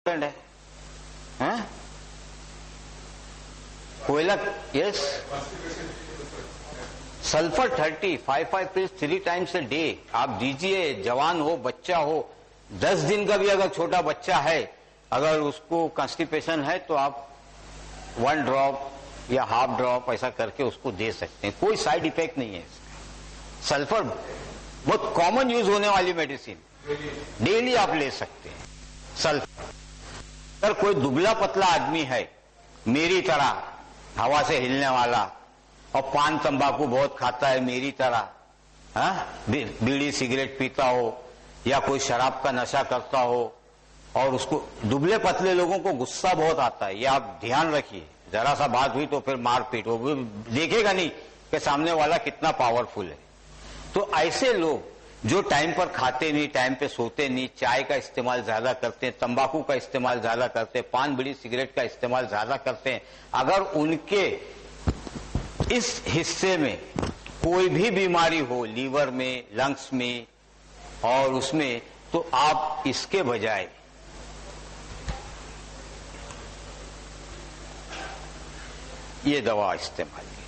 है, हैं? कोयला, yes, sulphur 30, 5 pills 3 times a day आप दीजिए। जवान हो, बच्चा हो, 10 दिन का भी अगर छोटा बच्चा है, अगर उसको कॉन्स्टिपेशन है तो आप 1 ड्रॉप या हाफ ड्रॉप ऐसा करके उसको दे सकते हैं, कोई साइड इफेक्ट नहीं है इसका। सल्फर बहुत कॉमन यूज होने वाली मेडिसिन, डेली आप ले सकते हैं सल्फर। अगर कोई दुबला पतला आदमी है मेरी तरह, हवा से हिलने वाला, और पान तंबाकू बहुत खाता है मेरी तरह, बीड़ी सिगरेट पीता हो या कोई शराब का नशा करता हो, और उसको, दुबले पतले लोगों को गुस्सा बहुत आता है, ये आप ध्यान रखिए। जरा सा बात हुई तो फिर मारपीट, वो भी देखेगा नहीं कि सामने वाला कितना पावरफुल है। तो ऐसे लोग जो टाइम पर खाते नहीं, टाइम पे सोते नहीं, चाय का इस्तेमाल ज्यादा करते हैं, तंबाकू का इस्तेमाल ज्यादा करते हैं, पान बीड़ी सिगरेट का इस्तेमाल ज्यादा करते हैं, अगर उनके इस हिस्से में कोई भी बीमारी हो, लीवर में, लंग्स में और उसमें, तो आप इसके बजाय ये दवा इस्तेमाल कीजिए।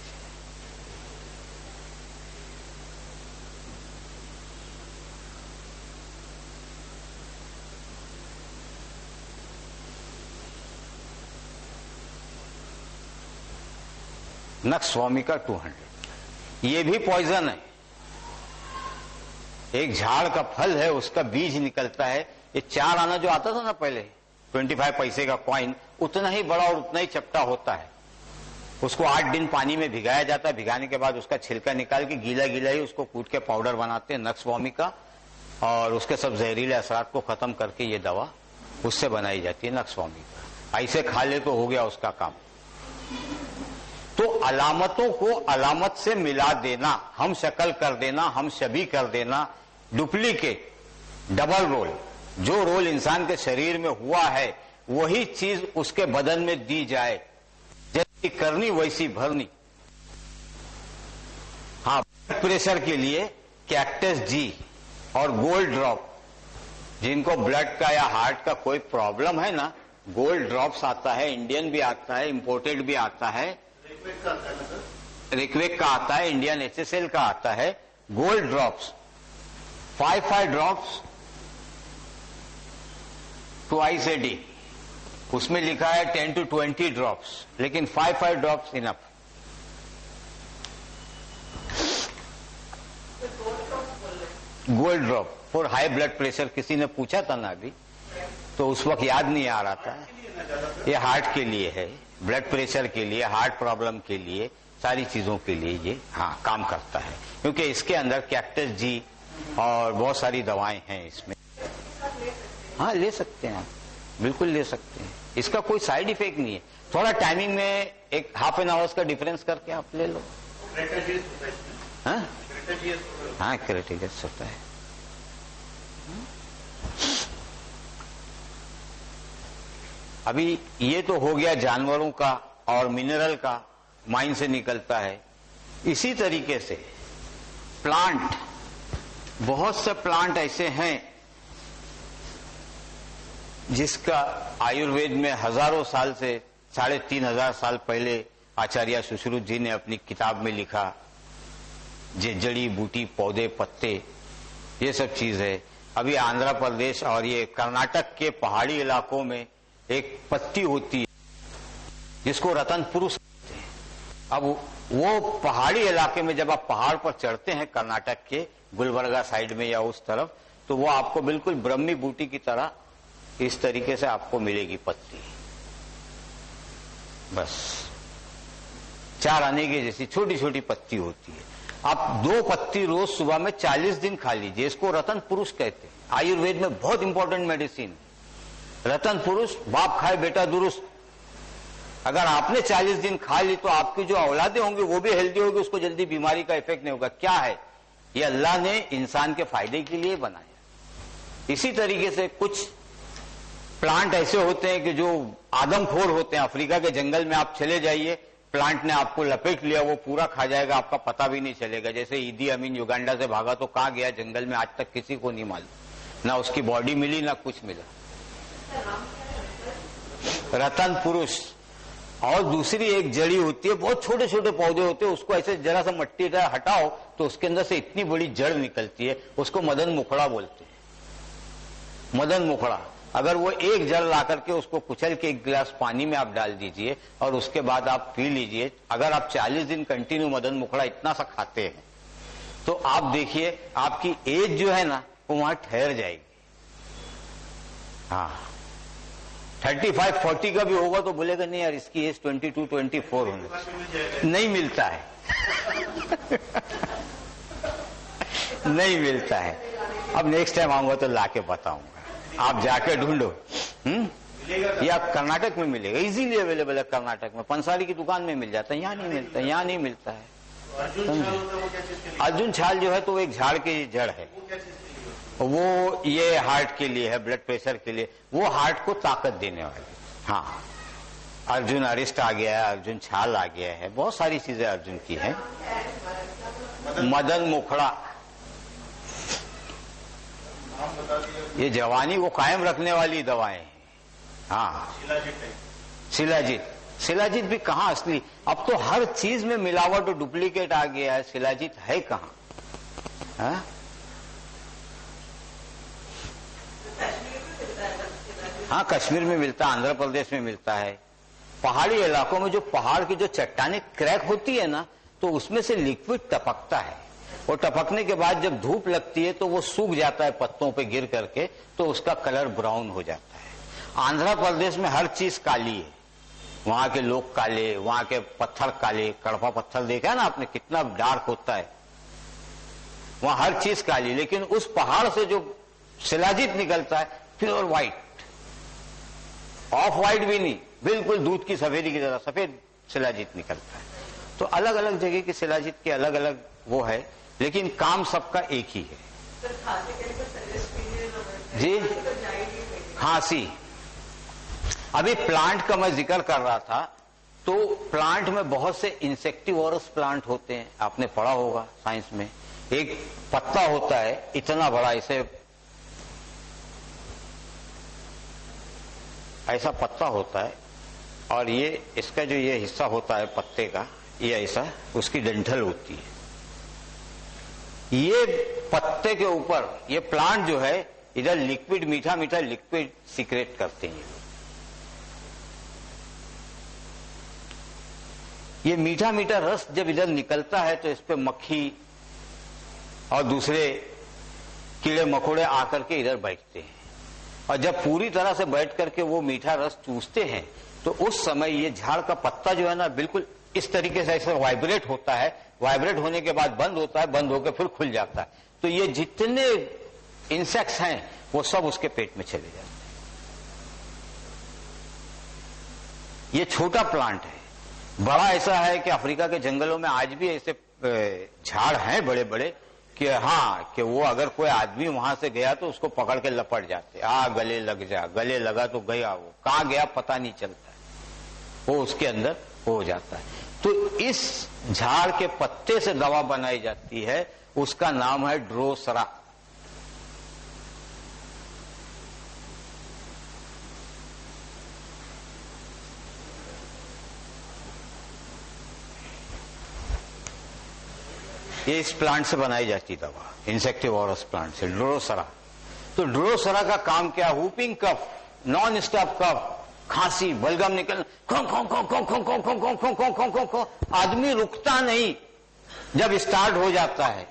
नक्सवामिका 200, ये भी पॉइजन है। एक झाड़ का फल है, उसका बीज निकलता है। ये 4 आना जो आता था ना पहले, 25 पैसे का कॉइन, उतना ही बड़ा और उतना ही चपटा होता है। उसको 8 दिन पानी में भिगाया जाता है, भिगाने के बाद उसका छिलका निकाल के गीला गीला ही उसको कूट के पाउडर बनाते हैं, नक्सवामिका, और उसके सब जहरीले असरात को खत्म करके ये दवा उससे बनाई जाती है, नक्सवामिका। ऐसे खा ले तो हो गया उसका काम। तो अलामतों को अलामत से मिला देना, हम शक्ल कर देना, हम शबी कर देना, डुप्लीकेट, डबल रोल, जो रोल इंसान के शरीर में हुआ है वही चीज उसके बदन में दी जाए, जैसी करनी वैसी भरनी। हाँ, ब्लड प्रेशर के लिए कैक्टस जी और गोल्ड ड्रॉप, जिनको ब्लड का या हार्ट का कोई प्रॉब्लम है ना, गोल्ड ड्रॉप्स आता है, इंडियन भी आता है, इंपोर्टेड भी आता है, रिक्वेक का आता है, इंडियन HSL का आता है। Gold drops 5 drops twice a day, उसमें लिखा है 10 to 20 ड्रॉप्स, लेकिन 5 drops enough. Gold drop for high blood pressure, किसी ने पूछा था ना अभी, तो उस वक्त याद नहीं आ रहा था। ये हार्ट के लिए है, ब्लड प्रेशर के लिए, हार्ट प्रॉब्लम के लिए, सारी चीजों के लिए ये हाँ काम करता है, क्योंकि इसके अंदर कैक्टस जी और बहुत सारी दवाएं हैं इसमें। हाँ, ले सकते हैं आप, बिल्कुल ले सकते हैं, इसका कोई साइड इफेक्ट नहीं है। थोड़ा टाइमिंग में एक ½ एन आवर्स का डिफरेंस करके आप ले लो। हाँ, क्रेटिगस होता है। अभी ये तो हो गया जानवरों का और मिनरल का, माइन से निकलता है। इसी तरीके से प्लांट, बहुत से प्लांट ऐसे हैं जिसका आयुर्वेद में हजारों साल से, 3500 साल पहले आचार्य सुश्रुत जी ने अपनी किताब में लिखा, जड़ी बूटी, पौधे, पत्ते, ये सब चीज है। अभी आंध्र प्रदेश और ये कर्नाटक के पहाड़ी इलाकों में एक पत्ती होती है जिसको रतन पुरुष कहते हैं। अब वो पहाड़ी इलाके में जब आप पहाड़ पर चढ़ते हैं, कर्नाटक के गुलबर्गा साइड में या उस तरफ, तो वो आपको बिल्कुल ब्रह्मी बूटी की तरह इस तरीके से आपको मिलेगी पत्ती, बस 4 आने की जैसी छोटी छोटी पत्ती होती है। आप 2 पत्ती रोज सुबह में 40 दिन खा लीजिए, इसको रतन पुरुष कहते हैं। आयुर्वेद में बहुत इंपॉर्टेंट मेडिसिन, रतन पुरुष, बाप खाए बेटा दुरुस्त। अगर आपने 40 दिन खा ली तो आपकी जो औलादें होंगी वो भी हेल्दी होगी, उसको जल्दी बीमारी का इफेक्ट नहीं होगा। क्या है ये? अल्लाह ने इंसान के फायदे के लिए बनाया। इसी तरीके से कुछ प्लांट ऐसे होते हैं कि जो आदमखोर होते हैं। अफ्रीका के जंगल में आप चले जाइए, प्लांट ने आपको लपेट लिया, वो पूरा खा जाएगा, आपका पता भी नहीं चलेगा। जैसे ईदी अमीन युगांडा से भागा तो कहां गया जंगल में, आज तक किसी को नहीं मालूम, ना उसकी बॉडी मिली ना कुछ मिला। रतन पुरुष, और दूसरी एक जड़ी होती है, बहुत छोटे छोटे पौधे होते हैं, उसको ऐसे जरा सा मट्टी हटाओ तो उसके अंदर से इतनी बड़ी जड़ निकलती है, उसको मदन मुखड़ा बोलते हैं। मदन मुखड़ा, अगर वो एक जड़ ला करके उसको कुचल के एक गिलास पानी में आप डाल दीजिए और उसके बाद आप पी लीजिए, अगर आप 40 दिन कंटिन्यू मदन मुखड़ा इतना सा खाते हैं तो आप देखिए आपकी एज जो है ना वो वहां ठहर जाएगी। हाँ, 35-40 का भी होगा तो बोलेगा नहीं यार इसकी एज 22-24 होनी, नहीं मिलता है। नहीं मिलता है। अब नेक्स्ट टाइम आऊंगा तो लाके बताऊंगा, आप जाके ढूंढो। या कर्नाटक में मिलेगा, इजीली अवेलेबल है कर्नाटक में, पंसारी की दुकान में मिल जाता है, यहाँ नहीं मिलता, यहाँ नहीं मिलता है। अर्जुन छाल जो है तो एक झाड़ की जड़ है, वो ये हार्ट के लिए है, ब्लड प्रेशर के लिए, वो हार्ट को ताकत देने वाली। हाँ, अर्जुन अरिस्ट आ गया है, अर्जुन छाल आ गया है, बहुत सारी चीजें अर्जुन की है। मदन मुखड़ा, ये जवानी को कायम रखने वाली दवाएं हैं। हाँ, शिलाजीत, शिलाजीत भी कहाँ असली, अब तो हर चीज में मिलावट और डुप्लीकेट आ गया है, शिलाजीत है कहाँ? हाँ? हाँ, कश्मीर में मिलता है, आंध्र प्रदेश में मिलता है। पहाड़ी इलाकों में जो पहाड़ की जो चट्टानें क्रैक होती है ना, तो उसमें से लिक्विड टपकता है, और टपकने के बाद जब धूप लगती है तो वो सूख जाता है पत्तों पे गिर करके, तो उसका कलर ब्राउन हो जाता है। आंध्र प्रदेश में हर चीज काली है, वहां के लोग काले, वहां के पत्थर काले, कड़वा पत्थर देखा है ना आपने कितना डार्क होता है, वहां हर चीज काली। लेकिन उस पहाड़ से जो शिलाजीत निकलता है प्योर व्हाइट, ऑफ व्हाइट भी नहीं, बिल्कुल दूध की सफेदी की तरह सफेद शिलाजीत निकलता है। तो अलग अलग जगह की शिलाजीत के अलग अलग वो है, लेकिन काम सबका एक ही है। जी, खांसी, अभी प्लांट का मैं जिक्र कर रहा था, तो प्लांट में बहुत से इंसेक्टिवोरस प्लांट होते हैं, आपने पढ़ा होगा साइंस में। एक पत्ता होता है इतना बड़ा, इसे ऐसा पत्ता होता है, और ये इसका जो ये हिस्सा होता है पत्ते का, ये ऐसा उसकी डंठल होती है। ये पत्ते के ऊपर ये प्लांट जो है इधर लिक्विड, मीठा मीठा लिक्विड सीक्रेट करते हैं। ये मीठा मीठा रस जब इधर निकलता है तो इस पे मक्खी और दूसरे कीड़े मकोड़े आकर के इधर बैठते हैं, और जब पूरी तरह से बैठ करके वो मीठा रस चूसते हैं तो उस समय ये झाड़ का पत्ता जो है ना बिल्कुल इस तरीके से ऐसे वाइब्रेट होता है, वाइब्रेट होने के बाद बंद होता है, बंद होकर फिर खुल जाता है। तो ये जितने इंसेक्ट्स हैं वो सब उसके पेट में चले जाते हैं। ये छोटा प्लांट है, बड़ा ऐसा है कि अफ्रीका के जंगलों में आज भी ऐसे झाड़ हैं बड़े बड़े कि हाँ, कि वो अगर कोई आदमी वहां से गया तो उसको पकड़ के लपट जाते, गले लग जा, गले लगा तो गया, वो कहां गया पता नहीं चलता है, वो उसके अंदर हो जाता है। तो इस झाड़ के पत्ते से दवा बनाई जाती है, उसका नाम है ड्रोसरा। ये इस प्लांट से बनाई जाती दवा, इंसेक्टिवोरस प्लांट से, ड्रोसरा। तो ड्रोसरा का काम क्या? हुपिंग कफ, नॉन स्टॉप कफ, खांसी, बलगम निकल, खो खो खो खो खो खो खो खो खो खो खो खो, आदमी रुकता नहीं जब स्टार्ट हो जाता है।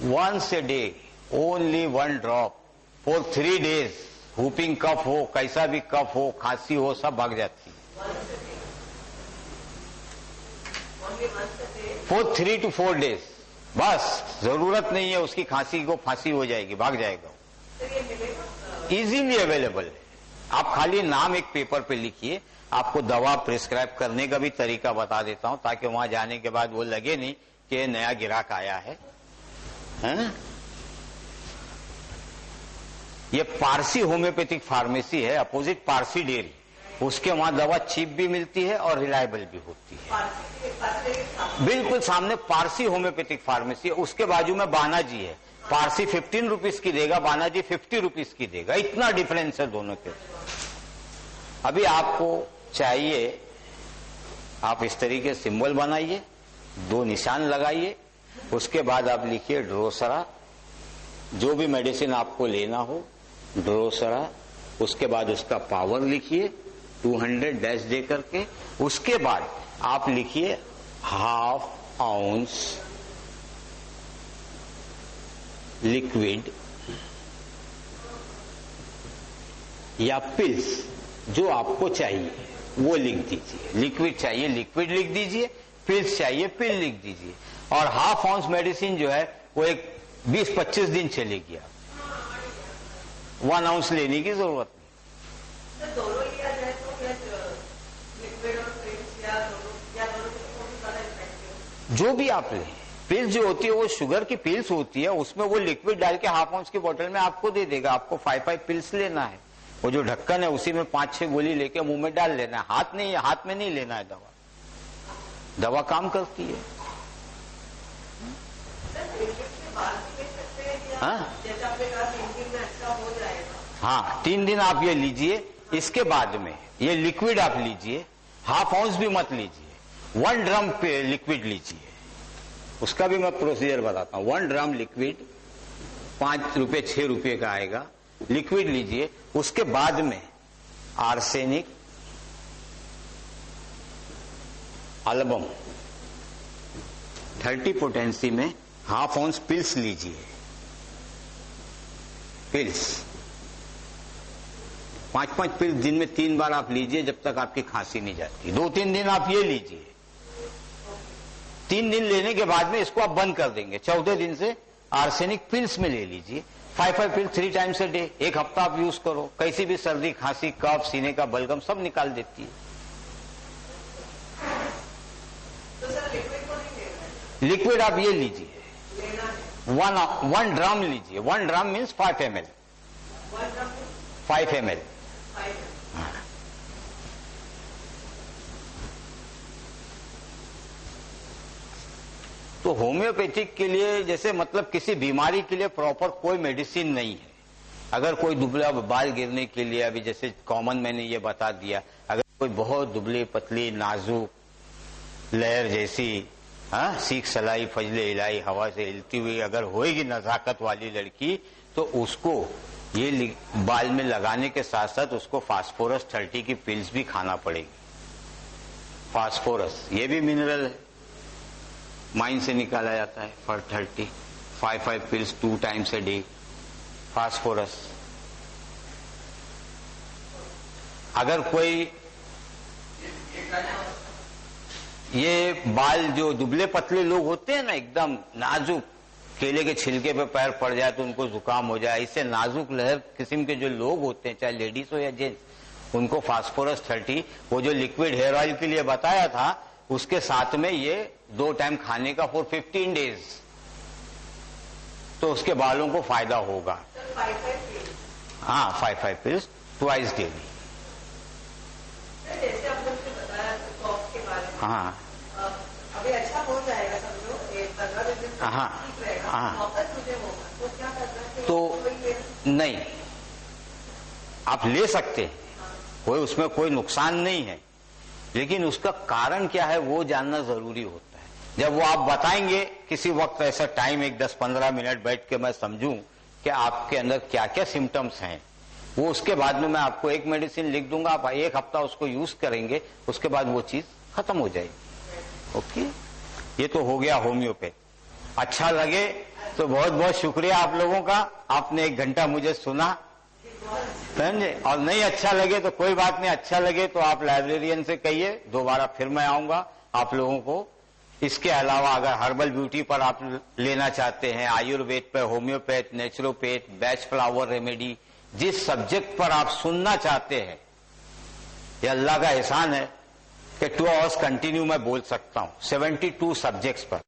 Once a day, only 1 drop for 3 days, whooping cough हो, कैसा भी कफ हो, खांसी हो, सब भाग जाती है। फॉर 3 to 4 days, बस जरूरत नहीं है उसकी खांसी को, फांसी हो जाएगी, भाग जाएगा। इजीली अवेलेबल है, आप खाली नाम एक पेपर पे लिखिए, आपको दवा प्रिस्क्राइब करने का भी तरीका बता देता हूं, ताकि वहां जाने के बाद वो लगे नहीं कि नया गिराक आया है। ये पारसी होम्योपैथिक फार्मेसी है, अपोजिट पारसी डेयरी, उसके वहां दवा चीप भी मिलती है और रिलायबल भी होती है। बिल्कुल सामने पारसी होम्योपैथिक फार्मेसी है, उसके बाजू में बानाजी है। पारसी 15 रुपीज की देगा, बानाजी 50 रुपीज की देगा, इतना डिफरेंस है दोनों के। अभी आपको चाहिए, आप इस तरीके से सिंबल बनाइए, 2 निशान लगाइए, उसके बाद आप लिखिए ड्रोसरा, जो भी मेडिसिन आपको लेना हो ड्रोसरा, उसके बाद उसका पावर लिखिए 200 डैश दे करके, उसके बाद आप लिखिए ½ आउंस लिक्विड या पिल्स, जो आपको चाहिए वो लिख दीजिए। लिक्विड चाहिए लिक्विड लिख दीजिए, पिल्स चाहिए पिल लिख दीजिए, और ½ आउंस मेडिसिन जो है वो एक 20-25 दिन चलेगी। आप 1 आउंस लेने की जरूरत नहीं। दोनों लिया जाए तो लिक्विड और पिल्स या दोनों जो भी आप लें, पिल्स जो होती है वो शुगर की पिल्स होती है, उसमें वो लिक्विड डाल के ½ आउंस की बोतल में आपको दे देगा। आपको 5 पिल्स लेना है, वो जो ढक्कन है उसी में 5-6 गोली लेके मुंह में डाल लेना है। हाथ में नहीं लेना है दवा। दवा काम करती है। हाँ, 3 दिन आप ये लीजिए, इसके बाद में ये लिक्विड आप लीजिए, ½ आउंस भी मत लीजिए, 1 ड्रम लिक्विड लीजिए। उसका भी मैं प्रोसीजर बताता हूँ। 1 ड्रम लिक्विड 5 रुपए 6 रुपए का आएगा। लिक्विड लीजिए, उसके बाद में आर्सेनिक, अल्बम 30 पोटेंसी में ½ आउंस पिल्स लीजिए। पिल्स 5-5 पिल्स दिन में 3 बार आप लीजिए, जब तक आपकी खांसी नहीं जाती। 2-3 दिन आप ये लीजिए। 3 दिन लेने के बाद में इसको आप बंद कर देंगे। 14 दिन से आर्सेनिक पिल्स में ले लीजिए। 5 पिल्स 3 टाइम्स ए डे, 1 हफ्ता आप यूज करो। कैसी भी सर्दी खांसी कफ सीने का बलगम सब निकाल देती है। तो सर लिक्विड को नहीं लेना है? लिक्विड आप ये लीजिए, लेना है 1 ड्रम लीजिए। 1 drum means 5 ml। 1 drum 5 ml। 5 तो होम्योपैथिक के लिए जैसे मतलब किसी बीमारी के लिए प्रॉपर कोई मेडिसिन नहीं है। अगर कोई दुबला बाल गिरने के लिए, अभी जैसे कॉमन मैंने ये बता दिया, अगर कोई बहुत दुबली पतली नाजुक लहर जैसी सीख सलाई फजले इलाई हवा से हिलती हुई अगर होएगी नजाकत वाली लड़की, तो उसको ये बाल में लगाने के साथ साथ उसको फास्फोरस 30 की पिल्स भी खाना पड़ेगी। फास्फोरस ये भी मिनरल है, माइन से निकाला जाता है। For 30 5 pills 2 times a day phosphorus. अगर कोई ये बाल जो दुबले पतले लोग होते हैं ना, एकदम नाजुक, केले के छिलके पे पैर पड़ जाए तो उनको जुकाम हो जाए, इससे नाजुक लहर किस्म के जो लोग होते हैं, चाहे लेडीज हो या जेंट्स, उनको फास्फोरस 30 वो जो लिक्विड हेयर ऑयल के लिए बताया था, उसके साथ में ये 2 टाइम खाने का फॉर 15 डेज, तो उसके बालों को फायदा होगा। 5 पिल्स। हाँ, 5 पिल्स ट्वाइस डेली। जैसे आपने मुझे बताया कॉफ के बारे में, हाँ अभी अच्छा हो जाएगा समझो, 15 दिन तक हाँ, ठीक रहेगा, हाँ। वापस मुझे होगा तो क्या करना है? तो नहीं, आप ले सकते हैं, कोई उसमें कोई नुकसान नहीं है, लेकिन उसका कारण क्या है वो जानना जरूरी होता है। जब वो आप बताएंगे किसी वक्त, ऐसा टाइम एक 10-15 मिनट बैठ के मैं समझूं कि आपके अंदर क्या क्या सिम्टम्स हैं, वो उसके बाद में मैं आपको एक मेडिसिन लिख दूंगा, आप 1 हफ्ता उसको यूज करेंगे, उसके बाद वो चीज खत्म हो जाएगी। ओके, ये तो हो गया होम्योपैथ। अच्छा लगे तो बहुत बहुत शुक्रिया आप लोगों का, आपने 1 घंटा मुझे सुना, समझे। और नहीं अच्छा लगे तो कोई बात नहीं, अच्छा लगे तो आप लाइब्रेरियन से कहिए, दोबारा फिर मैं आऊंगा आप लोगों को। इसके अलावा अगर हर्बल ब्यूटी पर आप लेना चाहते हैं, आयुर्वेद पर, homeopath, naturopath, batch flower remedy, जिस सब्जेक्ट पर आप सुनना चाहते हैं, ये अल्लाह का एहसान है कि 2 आवर्स कंटिन्यू मैं बोल सकता हूं 72 सब्जेक्ट्स पर।